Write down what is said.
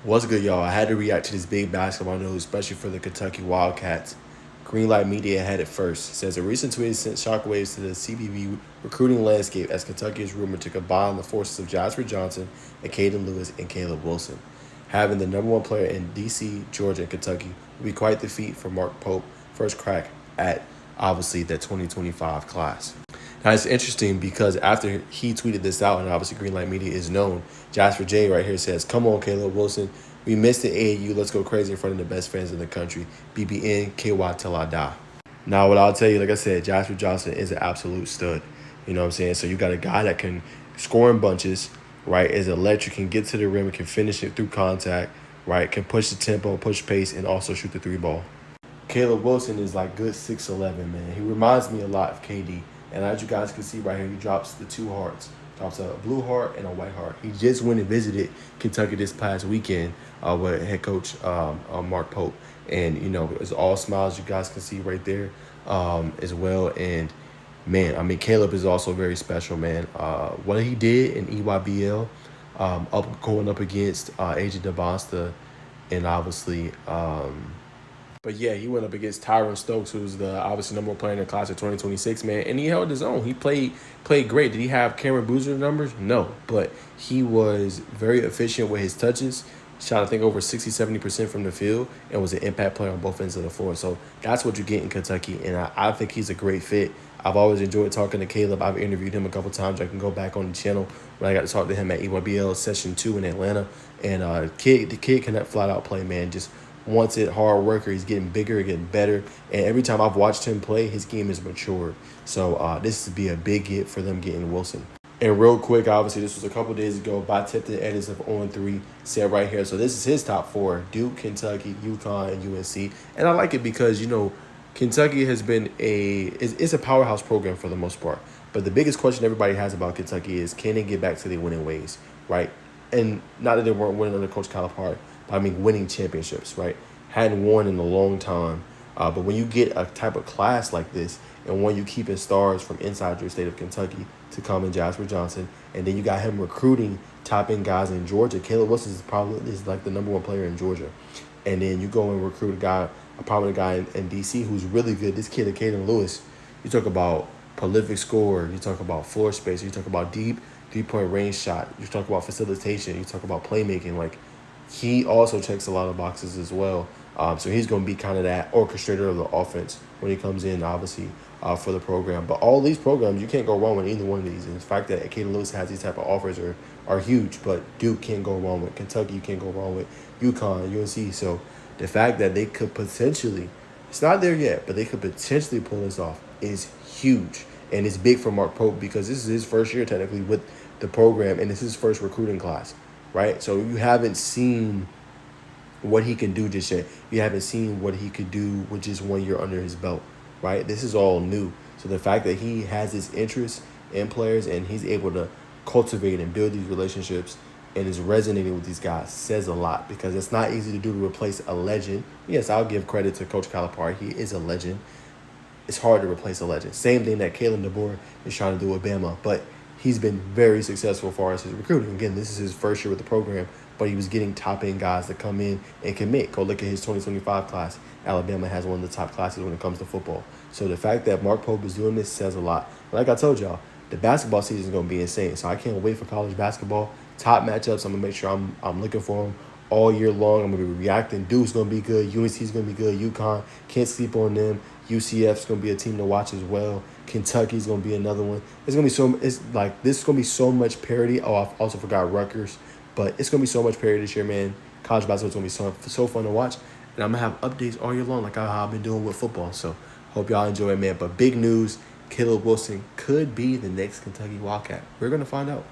What's good, y'all? I had to react to this big basketball news, especially for the Kentucky Wildcats. Greenlight Media had it first. It says a recent tweet sent shockwaves to the CBB recruiting landscape as Kentucky is rumored to combine the forces of Jasper Johnson and Caden Lewis and Caleb Wilson. Having the number one player in DC, Georgia, and Kentucky would be quite the feat for Mark Pope, first crack at obviously that 2025 class. Now, it's interesting because after he tweeted this out, and obviously Greenlight Media is known, Jasper J right here says, "Come on, Caleb Wilson. We missed the AAU. Let's go crazy in front of the best fans in the country. BBN, KY till I die." Now, what I'll tell you, like I said, Jasper Johnson is an absolute stud. You know what I'm saying? So you got a guy that can score in bunches, right? Is electric, can get to the rim, can finish it through contact, right? Can push the tempo, push pace, and also shoot the three ball. Caleb Wilson is like good 6'11", man. He reminds me a lot of KD. And as you guys can see right here, he drops the two hearts. Drops a blue heart and a white heart. He just went and visited Kentucky this past weekend with head coach Mark Pope. And, you know, it's all smiles you guys can see right there as well. And, man, I mean, Caleb is also very special, man. What he did in EYBL, going up against Agent Devonsta, and obviously but yeah, he went up against Tyron Stokes, who's the obviously number one player in the class of 2026, man, and he held his own. He played great. Did he have Cameron Boozer numbers? No, but he was very efficient with his touches. Shot, I think, over 60-70% from the field and was an impact player on both ends of the floor. So that's what you get in Kentucky, and I think he's a great fit. I've always enjoyed talking to Caleb. I've interviewed him a couple times. I can go back on the channel when I got to talk to him at EYBL Session 2 in Atlanta. And the kid can flat out play, man. Just wants it, hard worker. He's getting bigger, getting better. And every time I've watched him play, his game has matured. So this would be a big hit for them getting Wilson. And real quick, obviously, this was a couple days ago. By tip the edits of 0-3 said right here. So this is his top four: Duke, Kentucky, UConn, and UNC. And I like it because, you know, Kentucky has been it's a powerhouse program for the most part. But the biggest question everybody has about Kentucky is, can they get back to their winning ways, right? And not that they weren't winning under Coach Calipari, but I mean winning championships, right? Hadn't won in a long time. But when you get a type of class like this, and when you keeping stars from inside your state of Kentucky to come in Jasper Johnson, and then you got him recruiting top-end guys in Georgia. Caleb Wilson is like the number one player in Georgia. And then you go and recruit a prominent guy in D.C. who's really good. This kid, Caden Lewis, you talk about prolific scorer, you talk about floor space, you talk about deep three-point range shot, you talk about facilitation, you talk about playmaking. Like, he also checks a lot of boxes as well. So he's going to be kind of that orchestrator of the offense when he comes in, obviously, for the program. But all these programs, you can't go wrong with either one of these. And the fact that Caden Lewis has these type of offers are huge. But Duke can't go wrong with. Kentucky, you can't go wrong with. UConn, UNC. So the fact that they could potentially, it's not there yet, but they could potentially pull this off is huge. And it's big for Mark Pope because this is his first year technically with the program, and this is his first recruiting class, right? So you haven't seen what he can do just yet. You haven't seen what he could do with just 1 year under his belt, right? This is all new. So the fact that he has his interest in players and he's able to cultivate and build these relationships and is resonating with these guys says a lot, because it's not easy to do to replace a legend. Yes, I'll give credit to Coach Calipari. He is a legend. It's hard to replace a legend. Same thing that Kalen DeBoer is trying to do with Bama, but he's been very successful as far as his recruiting. Again, this is his first year with the program, but he was getting top-end guys to come in and commit. Go look at his 2025 class. Alabama has one of the top classes when it comes to football. So the fact that Mark Pope is doing this says a lot. Like I told y'all, the basketball season is going to be insane. So I can't wait for college basketball. Top matchups, I'm going to make sure I'm looking for them all year long. I'm going to be reacting. Duke's going to be good. UNC's going to be good. UConn, can't sleep on them. UCF's going to be a team to watch as well. Kentucky's going to be another one. It's going to be this is going to be so much parity. Oh, I also forgot Rutgers. But it's going to be so much parity this year, man. College basketball is going to be so fun to watch. And I'm going to have updates all year long like how I've been doing with football. So hope y'all enjoy it, man. But big news, Caleb Wilson could be the next Kentucky Wildcat. We're going to find out.